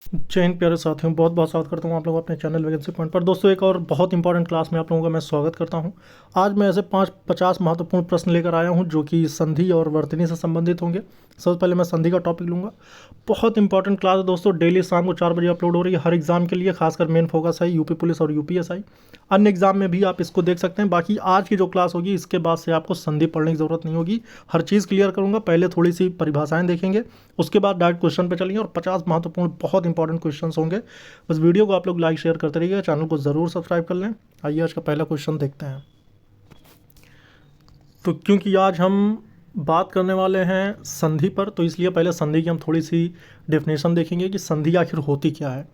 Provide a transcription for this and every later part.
जय हिंद प्यारे साथियों, बहुत बहुत स्वागत करता हूं आप लोगों को अपने चैनल वैकेंसी पॉइंट पर। दोस्तों, एक और बहुत इंपॉर्टेंट क्लास में आप लोगों का मैं स्वागत करता हूं। आज मैं ऐसे 50 महत्वपूर्ण प्रश्न लेकर आया हूं जो कि संधि और वर्तनी से संबंधित होंगे। सबसे पहले मैं संधि का टॉपिक लूँगा। बहुत इंपॉर्टेंट क्लास है दोस्तों, डेली शाम को 4 बजे अपलोड हो रही है हर एग्जाम के लिए। खासकर मेन फोकस है यूपी पुलिस और यूपीएसआई। अन्य एग्जाम में भी आप इसको देख सकते हैं। बाकी आज की जो क्लास होगी इसके बाद से आपको संधि पढ़ने की ज़रूरत नहीं होगी, हर चीज़ क्लियर करूँगा। पहले थोड़ी सी परिभाषाएं देखेंगे, उसके बाद डायरेक्ट क्वेश्चन पे चलेंगे और 50 महत्वपूर्ण बहुत इंपॉर्टेंट क्वेश्चन होंगे। बस वीडियो को आप लोग लाइक शेयर करते रहिएगा, चैनल को ज़रूर सब्सक्राइब कर लें। आइए आज का पहला क्वेश्चन देखते हैं। तो क्योंकि आज हम बात करने वाले हैं संधि पर, तो इसलिए पहले संधि की हम थोड़ी सी डेफिनेशन देखेंगे कि संधि आखिर होती क्या है।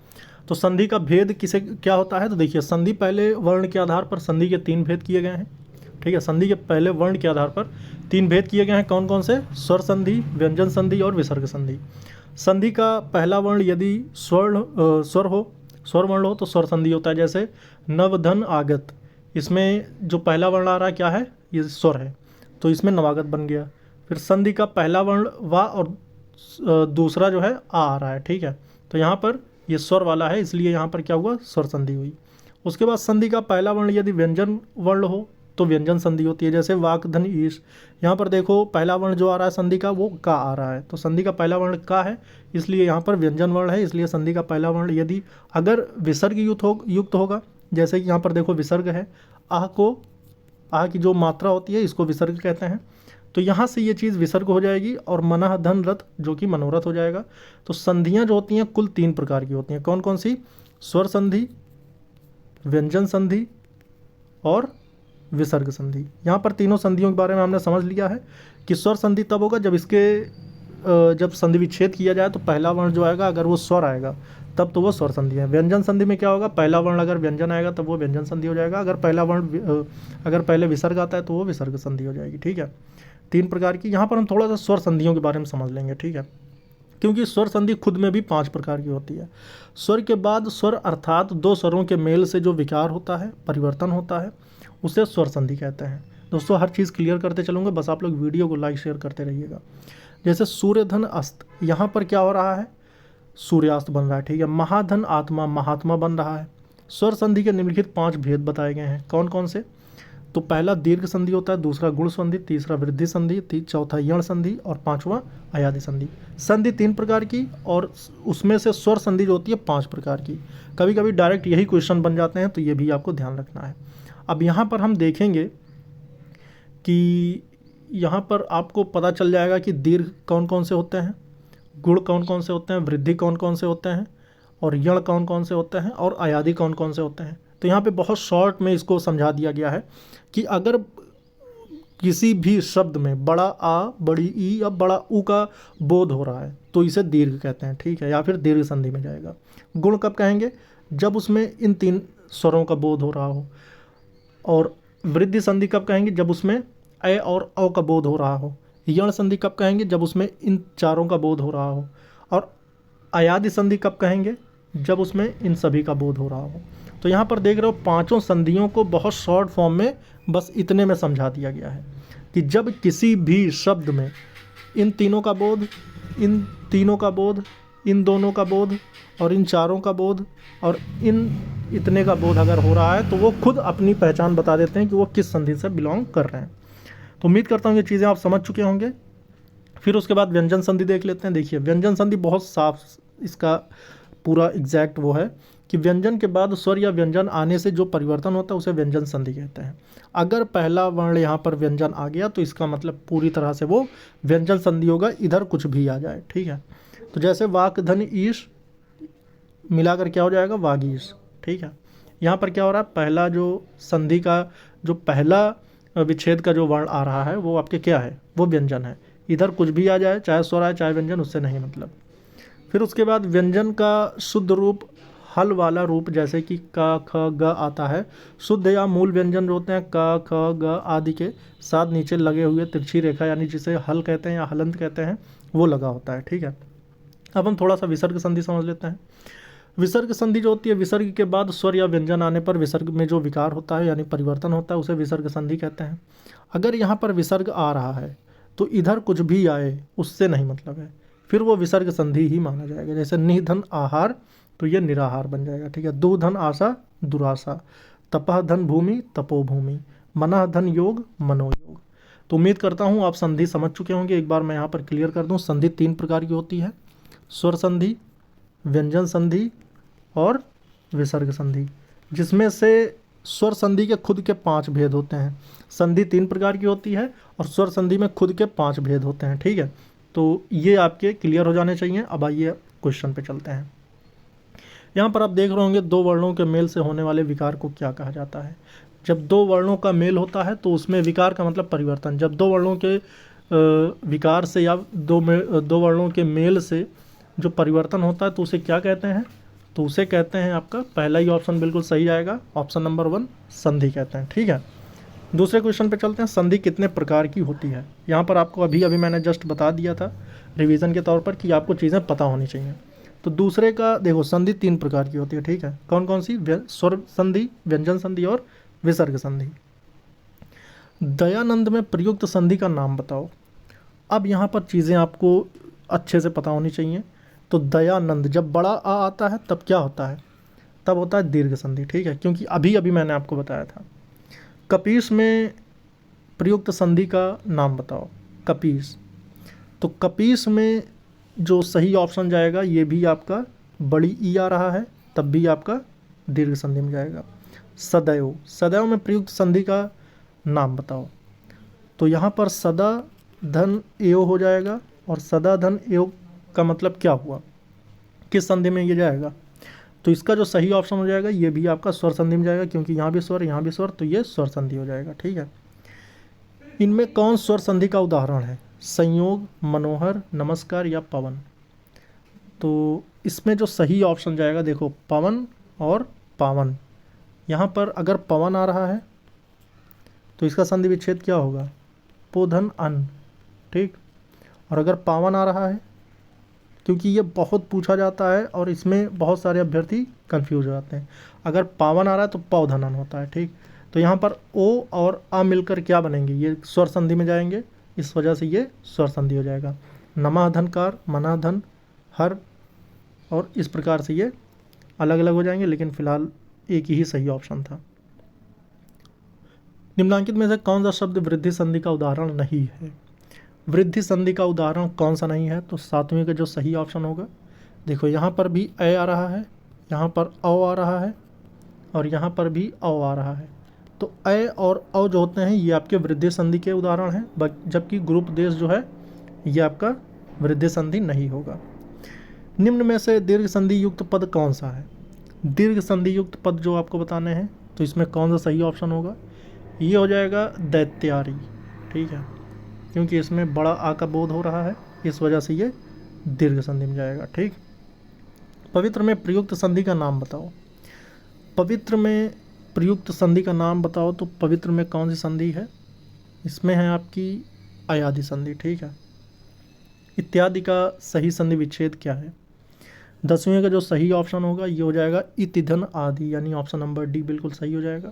तो संधि का भेद किसे क्या होता है, तो देखिए, संधि पहले वर्ण के आधार पर संधि के 3 भेद किए गए हैं। ठीक है, संधि के पहले वर्ण के आधार पर 3 भेद किए गए हैं। कौन कौन से? स्वर संधि, व्यंजन संधि और विसर्ग संधि। संधि का पहला वर्ण यदि स्वर वर्ण हो तो स्वर संधि होता है। जैसे नवधन आगत, इसमें जो पहला वर्ण आ रहा है क्या है? ये स्वर है, तो इसमें नवागत बन गया। फिर संधि का पहला वर्ण वा और दूसरा जो है आ रहा है। ठीक है, तो यहाँ पर ये स्वर वाला है, इसलिए यहाँ पर क्या हुआ? स्वर संधि हुई। उसके बाद संधि का पहला वर्ण यदि व्यंजन वर्ण हो तो व्यंजन संधि होती है। जैसे वाक धन ईश, यहाँ पर देखो पहला वर्ण जो आ रहा है संधि का वो का आ रहा है, तो संधि का पहला वर्ण का है, इसलिए यहाँ पर व्यंजन वर्ण है। इसलिए संधि का पहला वर्ण यदि अगर विसर्ग युक्त होगा, जैसे कि यहाँ पर देखो विसर्ग है, आह की जो मात्रा होती है इसको विसर्ग कहते हैं, तो यहाँ से ये चीज़ विसर्ग हो जाएगी और मनः धन रथ जो कि मनोरथ हो जाएगा। तो संधियाँ जो होती हैं कुल 3 प्रकार की होती हैं। कौन कौन सी? स्वर संधि, व्यंजन संधि और विसर्ग संधि। यहाँ पर तीनों संधियों के बारे में हमने समझ लिया है कि स्वर संधि तब होगा जब संधि विच्छेद किया जाए तो पहला वर्ण जो आएगा अगर वो स्वर आएगा तब तो वो स्वर संधि है। व्यंजन संधि में क्या होगा? पहला वर्ण अगर व्यंजन आएगा तब वो व्यंजन संधि हो जाएगा। अगर पहला वर्ण अगर पहले विसर्ग आता है तो वो विसर्ग संधि हो जाएगी। ठीक है, 3 प्रकार की। यहाँ पर हम थोड़ा सा स्वर संधियों के बारे में समझ लेंगे। ठीक है, क्योंकि स्वर संधि खुद में भी 5 प्रकार की होती है। स्वर के बाद स्वर अर्थात 2 स्वरों के मेल से जो विकार होता है, परिवर्तन होता है, उसे स्वर संधि कहते हैं। दोस्तों, हर चीज़ क्लियर करते चलूँगा, बस आप लोग वीडियो को लाइक शेयर करते रहिएगा। जैसे सूर्यधन अस्त, यहाँ पर क्या हो रहा है? सूर्यास्त बन रहा है। ठीक है, महाधन आत्मा, महात्मा बन रहा है। स्वर संधि के निम्नलिखित 5 भेद बताए गए हैं। कौन कौन से? तो पहला दीर्घ संधि होता है, दूसरा गुण संधि, तीसरा वृद्धि संधि, चौथा यण संधि और 5वां अयादि संधि। संधि 3 प्रकार की और उसमें से स्वर संधि जो होती है 5 प्रकार की। कभी कभी डायरेक्ट यही क्वेश्चन बन जाते हैं, तो ये भी आपको ध्यान रखना है। अब यहाँ पर हम देखेंगे कि यहाँ पर आपको पता चल जाएगा कि दीर्घ कौन कौन से होते हैं, गुण कौन कौन से होते हैं, वृद्धि कौन कौन से होते हैं और यण कौन कौन से होते हैं और अयादि कौन कौन से होते हैं। तो यहाँ पे बहुत शॉर्ट में इसको समझा दिया गया है कि अगर किसी भी शब्द में बड़ा आ, बड़ी ई या बड़ा ऊ का बोध हो रहा है तो इसे दीर्घ कहते हैं। ठीक है, या फिर दीर्घ संधि में जाएगा। गुण कब कहेंगे? जब उसमें इन 3 स्वरों का बोध हो रहा हो। और वृद्धि संधि कब कहेंगे? जब उसमें ए और औ का बोध हो रहा हो। यण संधि कब कहेंगे? जब उसमें इन 4 का बोध हो रहा हो। और अयादि संधि कब कहेंगे? जब उसमें इन सभी का बोध हो रहा हो। तो यहाँ पर देख रहे हो 5 संधियों को बहुत शॉर्ट फॉर्म में बस इतने में समझा दिया गया है कि जब किसी भी शब्द में इन तीनों का बोध, इन तीनों का बोध, इन दोनों का बोध और इन 4 का बोध और इन इतने का बोध अगर हो रहा है तो वो खुद अपनी पहचान बता देते हैं कि वो किस संधि से बिलोंग कर रहे हैं। तो उम्मीद करता हूँ ये चीज़ें आप समझ चुके होंगे। फिर उसके बाद व्यंजन संधि देख लेते हैं। देखिए, व्यंजन संधि बहुत साफ, इसका पूरा एग्जैक्ट वो है कि व्यंजन के बाद स्वर या व्यंजन आने से जो परिवर्तन होता है उसे व्यंजन संधि कहते हैं। अगर पहला वर्ण यहाँ पर व्यंजन आ गया तो इसका मतलब पूरी तरह से वो व्यंजन संधि होगा, इधर कुछ भी आ जाए। ठीक है, तो जैसे वाक धन ईश मिलाकर क्या हो जाएगा? वागीश। ठीक है, यहाँ पर क्या हो रहा है? पहला जो संधि का जो पहला विच्छेद का जो वर्ण आ रहा है वो आपके क्या है? वो व्यंजन है। इधर कुछ भी आ जाए, चाहे स्वर आए चाहे व्यंजन, उससे नहीं मतलब। फिर उसके बाद व्यंजन का शुद्ध रूप, हल वाला रूप, जैसे कि क ख ग आता है। शुद्ध या मूल व्यंजन जो होते हैं क ख ग आदि के साथ नीचे लगे हुए तिरछी रेखा, यानी जिसे हल कहते हैं या हलंत कहते हैं, वो लगा होता है। ठीक है, अब हम थोड़ा सा विसर्ग संधि समझ लेते हैं। विसर्ग संधि जो होती है, विसर्ग के बाद स्वर या व्यंजन आने पर विसर्ग में जो विकार होता है यानी परिवर्तन होता है उसे विसर्ग संधि कहते हैं। अगर यहाँ पर विसर्ग आ रहा है तो इधर कुछ भी आए उससे नहीं मतलब है, फिर वो विसर्ग संधि ही माना जाएगा। जैसे निधन आहार तो ये निराहार बन जाएगा, ठीक है। दुधन आशा दुराशा, तपह धन भूमि तपोभूमि, मनः धन योग मनोयोग। तो उम्मीद करता हूँ आप संधि समझ चुके होंगे। एक बार मैं यहाँ पर क्लियर कर दूँ, संधि 3 प्रकार की होती है, स्वर संधि, व्यंजन संधि और विसर्ग संधि, जिसमें से स्वर संधि के खुद के 5 भेद होते हैं। संधि 3 प्रकार की होती है और स्वर संधि में खुद के 5 भेद होते हैं, ठीक है। तो ये आपके क्लियर हो जाने चाहिए। अब आइए क्वेश्चन पे चलते हैं। यहाँ पर आप देख रहे होंगे 2 वर्णों के मेल से होने वाले विकार को क्या कहा जाता है। जब 2 वर्णों का मेल होता है तो उसमें विकार का मतलब परिवर्तन। जब 2 वर्णों के विकार से या 2 वर्णों के मेल से जो परिवर्तन होता है तो उसे क्या कहते हैं? तो उसे कहते हैं, आपका पहला ही ऑप्शन बिल्कुल सही आएगा, ऑप्शन नंबर 1 संधि कहते हैं, ठीक है। दूसरे क्वेश्चन पे चलते हैं। संधि कितने प्रकार की होती है? यहाँ पर आपको अभी मैंने जस्ट बता दिया था रिवीजन के तौर पर कि आपको चीज़ें पता होनी चाहिए। तो दूसरे का देखो, संधि 3 प्रकार की होती है, ठीक है। कौन कौन सी? स्वर संधि, व्यंजन संधि और विसर्ग संधि। दयानंद में प्रयुक्त संधि का नाम बताओ। अब यहाँ पर चीज़ें आपको अच्छे से पता होनी चाहिए। तो दयानंद, जब बड़ा आ आता है तब क्या होता है? तब होता है दीर्घ संधि, ठीक है, क्योंकि अभी मैंने आपको बताया था। कपीस में प्रयुक्त संधि का नाम बताओ। कपीस, तो कपीस में जो सही ऑप्शन जाएगा ये भी आपका बड़ी ई आ रहा है, तब भी आपका दीर्घ संधि में जाएगा। सदैव, सदैव में प्रयुक्त संधि का नाम बताओ। तो यहाँ पर सदा धन एव हो जाएगा, और सदा धन एव का मतलब क्या हुआ, किस संधि में ये जाएगा? तो इसका जो सही ऑप्शन हो जाएगा ये भी आपका स्वर संधि में जाएगा, क्योंकि यहाँ भी स्वर यहाँ भी स्वर, तो ये स्वर संधि हो जाएगा, ठीक है। इनमें कौन स्वर संधि का उदाहरण है? संयोग, मनोहर, नमस्कार या पवन। तो इसमें जो सही ऑप्शन जाएगा, देखो पवन और पावन। यहाँ पर अगर पवन आ रहा है तो इसका संधि विच्छेद क्या होगा? पोधन अन, ठीक। और अगर पावन आ रहा है, क्योंकि ये बहुत पूछा जाता है और इसमें बहुत सारे अभ्यर्थी कंफ्यूज हो जाते हैं। अगर पावन आ रहा है तो पौधनन होता है, ठीक। तो यहाँ पर ओ और आ मिलकर क्या बनेंगे? ये स्वर संधि में जाएंगे, इस वजह से ये स्वर संधि हो जाएगा। नमाधनकार, मनाधन, हर, और इस प्रकार से ये अलग अलग हो जाएंगे, लेकिन फिलहाल एक ही सही ऑप्शन था। निम्नांकित में से कौन सा शब्द वृद्धि संधि का उदाहरण नहीं है? वृद्धि संधि का उदाहरण कौन सा नहीं है? तो 7वें का जो सही ऑप्शन होगा, देखो यहाँ पर भी ए आ रहा है, यहाँ पर औ आ रहा है, और यहाँ पर भी औ आ रहा है। तो ए और औ जो होते हैं ये आपके वृद्धि संधि के उदाहरण हैं, जबकि ग्रुप देश जो है ये आपका वृद्धि संधि नहीं होगा। निम्न में से दीर्घ संधि युक्त पद कौन सा है? दीर्घ संधि युक्त पद जो आपको बताने हैं, तो इसमें कौन सा सही ऑप्शन होगा? ये हो जाएगा दैत्यारी, ठीक है, क्योंकि इसमें बड़ा आ का बोध हो रहा है, इस वजह से ये दीर्घ संधि में जाएगा, ठीक। पवित्र में प्रयुक्त संधि का नाम बताओ। पवित्र में प्रयुक्त संधि का नाम बताओ, तो पवित्र में कौन सी संधि है? इसमें है आपकी अयादि संधि, ठीक है। इत्यादि का सही संधि विच्छेद क्या है? 10वें का जो सही ऑप्शन होगा ये हो जाएगा इतिधन आदि, यानी ऑप्शन नंबर डी बिल्कुल सही हो जाएगा।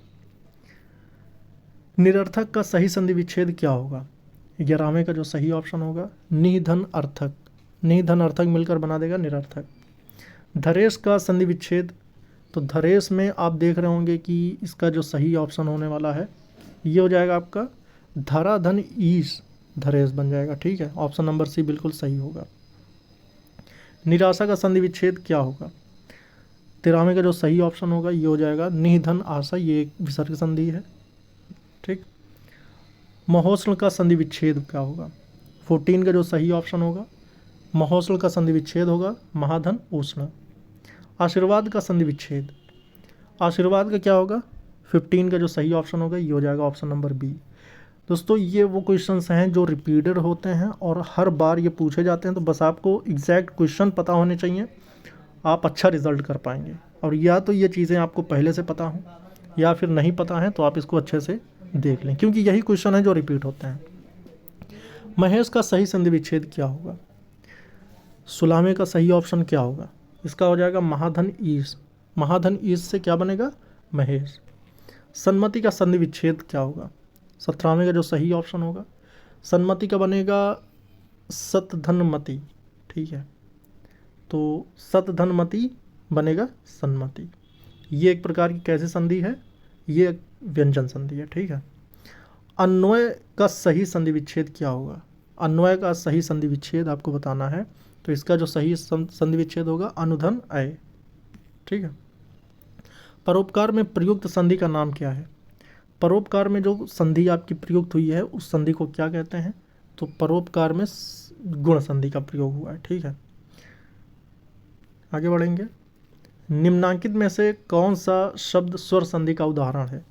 निरर्थक का सही संधि विच्छेद क्या होगा? 11वें का जो सही ऑप्शन होगा निधन अर्थक, निधन अर्थक मिलकर बना देगा निरर्थक। धरेश का संधि विच्छेद, तो धरेश में आप देख रहे होंगे कि इसका जो सही ऑप्शन होने वाला है ये हो जाएगा आपका धरा धन ईश, धरेश बन जाएगा, ठीक है। ऑप्शन नंबर सी बिल्कुल सही होगा। निराशा का संधि विच्छेद क्या होगा? 13वें का जो सही ऑप्शन होगा ये हो जाएगा निधन आशा, ये एक विसर्ग संधि है, ठीक। महोष्ण का संधि विच्छेद क्या होगा? 14 का जो सही ऑप्शन होगा महोष्ण का संधि विच्छेद होगा महाधन उष्ण। आशीर्वाद का संधि विच्छेद, आशीर्वाद का क्या होगा? 15 का जो सही ऑप्शन होगा ये हो जाएगा ऑप्शन नंबर बी। दोस्तों ये वो क्वेश्चंस हैं जो रिपीटेड होते हैं और हर बार ये पूछे जाते हैं, तो बस आपको एग्जैक्ट क्वेश्चन पता होने चाहिए, आप अच्छा रिजल्ट कर पाएंगे। और या तो ये चीज़ें आपको पहले से पता हों या फिर नहीं पता है तो आप इसको अच्छे से देख लें, क्योंकि यही क्वेश्चन है जो रिपीट होते हैं। महेश का सही संधि विच्छेद क्या होगा? 16वें का सही ऑप्शन क्या होगा? इसका हो जाएगा महाधन ईश, महाधन ईश से क्या बनेगा? महेश। सन्मति का संधि विच्छेद क्या होगा? 17वें का जो सही ऑप्शन होगा सन्मति का बनेगा सतधनमति, ठीक है। तो सत धनमति बनेगा सन्मति। ये एक प्रकार की कैसी संधि है, ये एक व्यंजन संधि है, ठीक है। अन्वय का सही संधि विच्छेद क्या होगा, अन्वय का सही संधि विच्छेद आपको बताना है। तो इसका जो सही संधि विच्छेद होगा अनुधन अय, ठीक है। परोपकार में प्रयुक्त संधि का नाम क्या है, परोपकार में जो संधि आपकी प्रयुक्त हुई है उस संधि को क्या कहते हैं, तो परोपकार में गुण संधि का प्रयोग हुआ है, ठीक है। आगे बढ़ेंगे। निम्नांकित में से कौन सा शब्द स्वर संधि का उदाहरण है,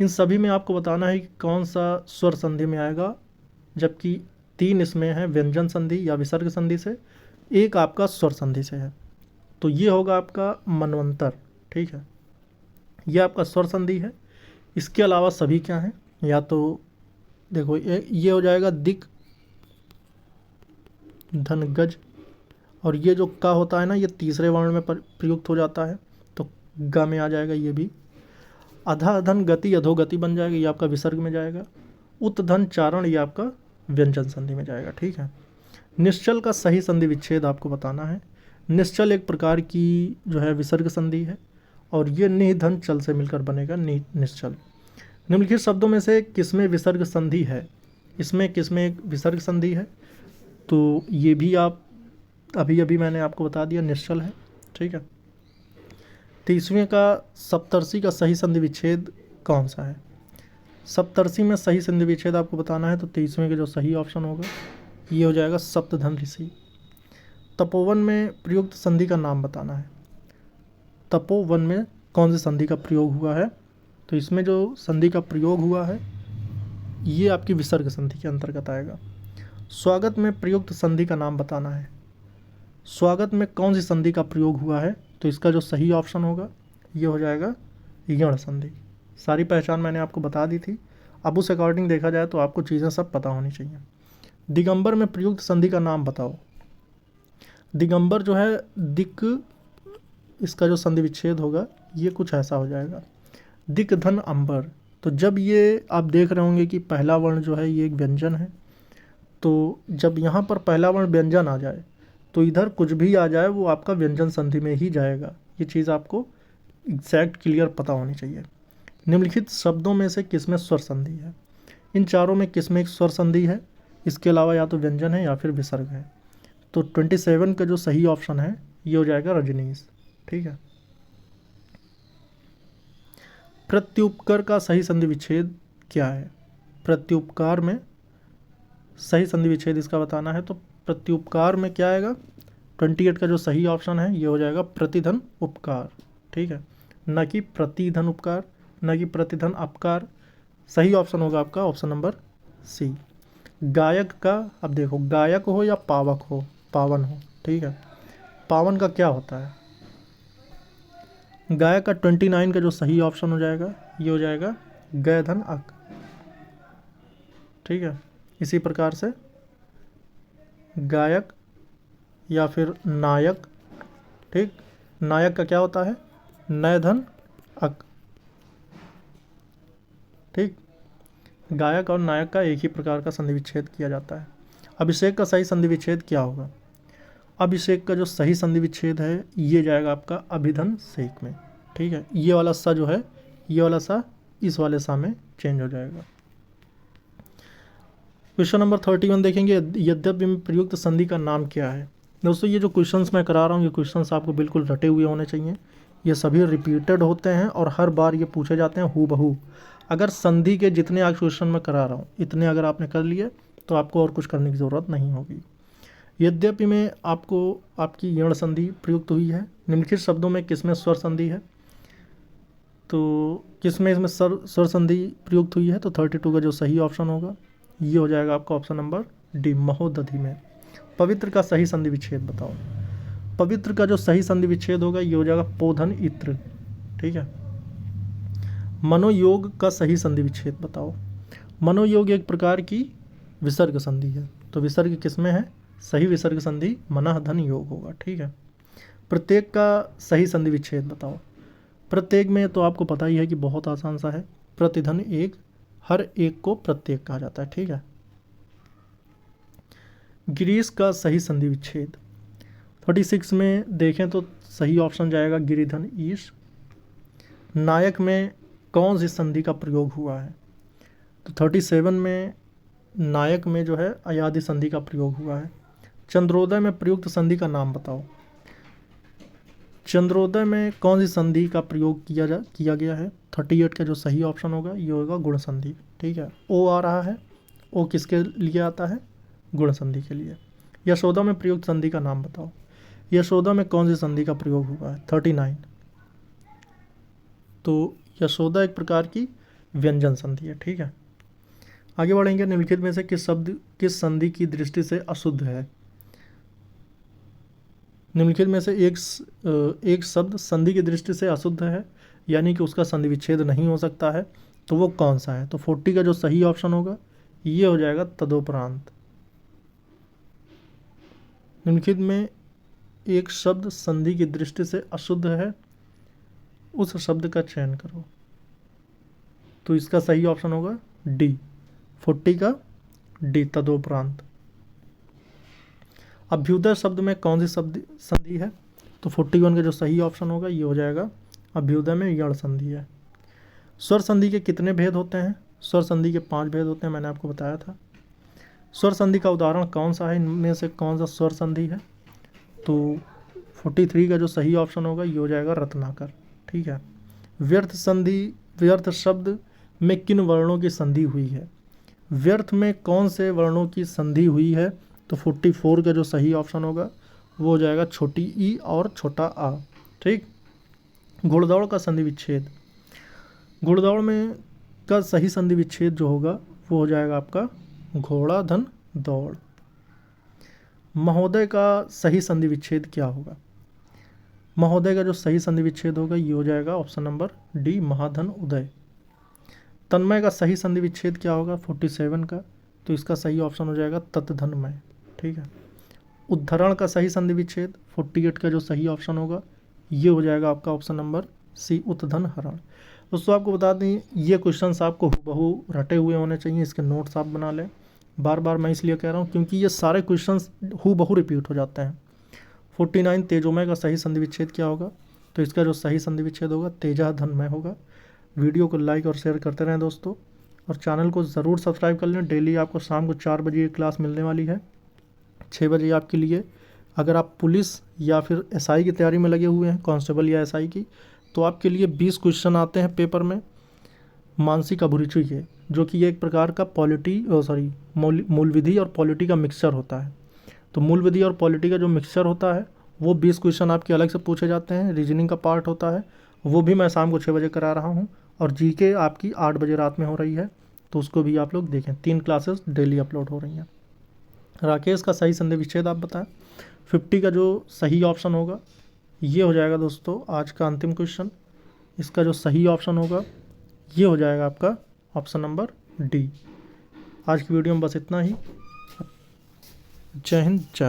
इन सभी में आपको बताना है कि कौन सा स्वर संधि में आएगा, जबकि 3 इसमें है व्यंजन संधि या विसर्ग संधि से, एक आपका स्वर संधि से है। तो ये होगा आपका मनवंतर, ठीक है, ये आपका स्वर संधि है। इसके अलावा सभी क्या हैं, या तो देखो ये हो जाएगा दिक धन गज, और ये जो का होता है ना ये तीसरे वर्ण में प्रयुक्त हो जाता है, तो ग में आ जाएगा ये भी। अधा धन गति अधोगति बन जाएगा, ये आपका विसर्ग में जाएगा। उत धन चारण, ये आपका व्यंजन संधि में जाएगा, ठीक है। निश्चल का सही संधि विच्छेद आपको बताना है। निश्चल एक प्रकार की जो है विसर्ग संधि है, और ये निह धन चल से मिलकर बनेगा निश्चल। निम्नलिखित शब्दों में से किसमें विसर्ग संधि है, इसमें किसमें एक विसर्ग संधि है, तो ये भी आप अभी मैंने आपको बता दिया निश्चल है, ठीक है। 30वें का सप्तर्षि का सही संधि विच्छेद कौन सा है, सप्तर्षि में सही संधि विच्छेद आपको बताना है। तो 30वें का जो सही ऑप्शन होगा ये हो जाएगा सप्तधन ऋषि। तपोवन में प्रयुक्त संधि का नाम बताना है, तपोवन में कौन सी संधि का प्रयोग हुआ है, तो इसमें जो संधि का प्रयोग हुआ है ये आपकी विसर्ग संधि के अंतर्गत आएगा। स्वागत में प्रयुक्त संधि का नाम बताना है, स्वागत में कौन सी संधि का प्रयोग हुआ है, तो इसका जो सही ऑप्शन होगा ये हो जाएगा यण संधि। सारी पहचान मैंने आपको बता दी थी, अब उस अकॉर्डिंग देखा जाए तो आपको चीज़ें सब पता होनी चाहिए। दिगंबर में प्रयुक्त संधि का नाम बताओ, दिगंबर जो है दिक, इसका जो संधि विच्छेद होगा ये कुछ ऐसा हो जाएगा दिक धन अंबर। तो जब ये आप देख रहे होंगे कि पहला वर्ण जो है ये एक व्यंजन है, तो जब यहाँ पर पहला वर्ण व्यंजन आ जाए तो इधर कुछ भी आ जाए वो आपका व्यंजन संधि में ही जाएगा। ये चीज़ आपको एग्जैक्ट क्लियर पता होनी चाहिए। निम्नलिखित शब्दों में से किसमें स्वर संधि है, इन चारों में किसमें एक स्वर संधि है, इसके अलावा या तो व्यंजन है या फिर विसर्ग है। तो 27 का जो सही ऑप्शन है ये हो जाएगा रजनीश, ठीक है। प्रत्युपकर का सही संधि विच्छेद क्या है, प्रत्युपकार में सही संधि विच्छेद इसका बताना है। तो प्रत्युपकार में क्या आएगा, 28 का जो सही ऑप्शन है ये हो जाएगा प्रतिधन उपकार, ठीक है, न कि प्रतिधन उपकार, न कि प्रतिधन अपकार। सही ऑप्शन होगा आपका ऑप्शन नंबर सी। गायक का, अब देखो गायक हो या पावक हो, पावन हो, ठीक है, पावन का क्या होता है, गायक का 29 का जो सही ऑप्शन हो जाएगा ये हो जाएगा गय धन अक, ठीक है। इसी प्रकार से गायक या फिर नायक, ठीक, नायक का क्या होता है नय धन अक, ठीक। गायक और नायक का एक ही प्रकार का संधि विच्छेद किया जाता है। अभिषेक का सही संधि विच्छेद क्या होगा, अभिषेक का जो सही संधि विच्छेद है ये जाएगा आपका अभिधन सेक में, ठीक है। ये वाला सा जो है ये वाला सा इस वाले सा में चेंज हो जाएगा। क्वेश्चन नंबर 31 देखेंगे, यद्यपि में प्रयुक्त संधि का नाम क्या है। दोस्तों ये जो क्वेश्चंस मैं करा रहा हूँ ये क्वेश्चंस आपको बिल्कुल रटे हुए होने चाहिए, ये सभी रिपीटेड होते हैं और हर बार ये पूछे जाते हैं हूबहू। अगर संधि के जितने आज क्वेश्चन मैं करा रहा हूँ इतने अगर आपने कर लिए तो आपको और कुछ करने की ज़रूरत नहीं होगी। यद्यपि में आपको आपकी यण संधि प्रयुक्त हुई है, निम्नलिखित शब्दों में किसमें स्वर संधि है, तो किसमें इसमें स्वर संधि प्रयुक्त हुई है, तो 32 का जो सही ऑप्शन होगा ये हो जाएगा आपका ऑप्शन नंबर डी, महोदधि में। पवित्र का सही संधि विच्छेद बताओ, पवित्र का जो सही संधि विच्छेद होगा ये हो जाएगा पोधन इत्र, ठीक है। मनोयोग का सही संधि विच्छेद बताओ, मनोयोग एक प्रकार की विसर्ग संधि है, तो विसर्ग किसमें है, सही विसर्ग संधि मनः धन योग होगा, ठीक है। प्रत्येक का सही संधि विच्छेद बताओ, प्रत्येक में तो आपको पता ही है कि बहुत आसान सा है, प्रतिधन एक, हर एक को प्रत्येक कहा जाता है, ठीक है। ग्रीस का सही संधि विच्छेद। 36 में देखें तो सही ऑप्शन जाएगा गिरिधन ईश। नायक में कौन सी संधि का प्रयोग हुआ है? तो 37 में नायक में जो है अयादि संधि का प्रयोग हुआ है। चंद्रोदय में प्रयुक्त संधि का नाम बताओ। चंद्रोदय में कौन सी संधि का प्रयोग किया गया है? 38 का जो सही ऑप्शन होगा ये होगा गुण संधि। ठीक है, ओ आ रहा है, ओ किसके लिए आता है? गुण संधि के लिए। यशोदा में प्रयुक्त संधि का नाम बताओ। यशोदा में कौन सी संधि का प्रयोग हुआ है? 39। तो यशोदा एक प्रकार की व्यंजन संधि है। ठीक है, आगे बढ़ेंगे। निम्नलिखित में से किस संधि की दृष्टि से अशुद्ध है? निम्नलिखित में से एक शब्द संधि की दृष्टि से अशुद्ध है, यानी कि उसका संधि विच्छेद नहीं हो सकता है, तो वो कौन सा है? तो 40 का जो सही ऑप्शन होगा ये हो जाएगा तदोपरांत। निम्नलिखित में एक शब्द संधि की दृष्टि से अशुद्ध है, उस शब्द का चयन करो। तो इसका सही ऑप्शन होगा डी, 40 का डी, तदोपरांत। अभ्युदय शब्द में कौन सी संधि है? तो 41 का जो सही ऑप्शन होगा ये हो जाएगा अभ्युदय में यण संधि है। स्वर संधि के कितने भेद होते हैं? स्वर संधि के 5 भेद होते हैं, मैंने आपको बताया था। स्वर संधि का उदाहरण कौन सा है? इनमें से कौन सा स्वर संधि है? तो 43 का जो सही ऑप्शन होगा ये हो जाएगा रत्नाकर। ठीक है, व्यर्थ संधि, व्यर्थ शब्द में किन वर्णों की संधि हुई है? व्यर्थ में कौन से वर्णों की संधि हुई है? तो 44 का जो सही ऑप्शन होगा वो हो जाएगा छोटी ई और छोटा आ। ठीक, घुड़दौड़ का संधि विच्छेद। घुड़दौड़ में का सही संधि विच्छेद जो होगा वो हो जाएगा आपका घोड़ा धन दौड़। महोदय का सही संधि विच्छेद क्या होगा? महोदय का जो सही संधि विच्छेद होगा ये हो जाएगा ऑप्शन नंबर डी, महाधन उदय। तन्मय का सही संधि विच्छेद क्या होगा? 47 का, तो इसका सही ऑप्शन हो जाएगा तत्धनमय। ठीक है, उद्धरण का सही संधि विच्छेद 48 का जो सही ऑप्शन होगा ये हो जाएगा आपका ऑप्शन नंबर सी, उत्धन हरण। दोस्तों आपको बता दें ये क्वेश्चंस आपको हूबहू रटे हुए होने चाहिए, इसके नोट्स आप बना लें। बार बार मैं इसलिए कह रहा हूँ क्योंकि ये सारे क्वेश्चंस हूबहू रिपीट हो जाते हैं। 49 तेजोमय का सही संधि विच्छेद क्या होगा? तो इसका जो सही संधि विच्छेद होगा तेजा धनमय होगा। वीडियो को लाइक और शेयर करते रहें दोस्तों, और चैनल को ज़रूर सब्सक्राइब कर लें। डेली आपको शाम को 4 बजे क्लास मिलने वाली है, 6 बजे आपके लिए। अगर आप पुलिस या फिर एसआई की तैयारी में लगे हुए हैं, कांस्टेबल या एसआई की, तो आपके लिए 20 क्वेश्चन आते हैं पेपर में मानसिक अभिरुचि के, जो कि एक प्रकार का मूल विधि और पॉलिटी का मिक्सचर होता है। तो मूल विधि और पॉलिटी का जो मिक्सचर होता है वो 20 क्वेश्चन आपके अलग से पूछे जाते हैं। रीजनिंग का पार्ट होता है, वो भी मैं शाम को 6 बजे करा रहा हूँ, और जीके आपकी 8 बजे रात में हो रही है, तो उसको भी आप लोग देखें। 3 क्लासेस डेली अपलोड हो रही हैं। राकेश का सही संधि विच्छेद आप बताएं। 50 का जो सही ऑप्शन होगा ये हो जाएगा दोस्तों आज का अंतिम क्वेश्चन। इसका जो सही ऑप्शन होगा ये हो जाएगा आपका ऑप्शन नंबर डी। आज की वीडियो में बस इतना ही। जय हिंद, जय भारत।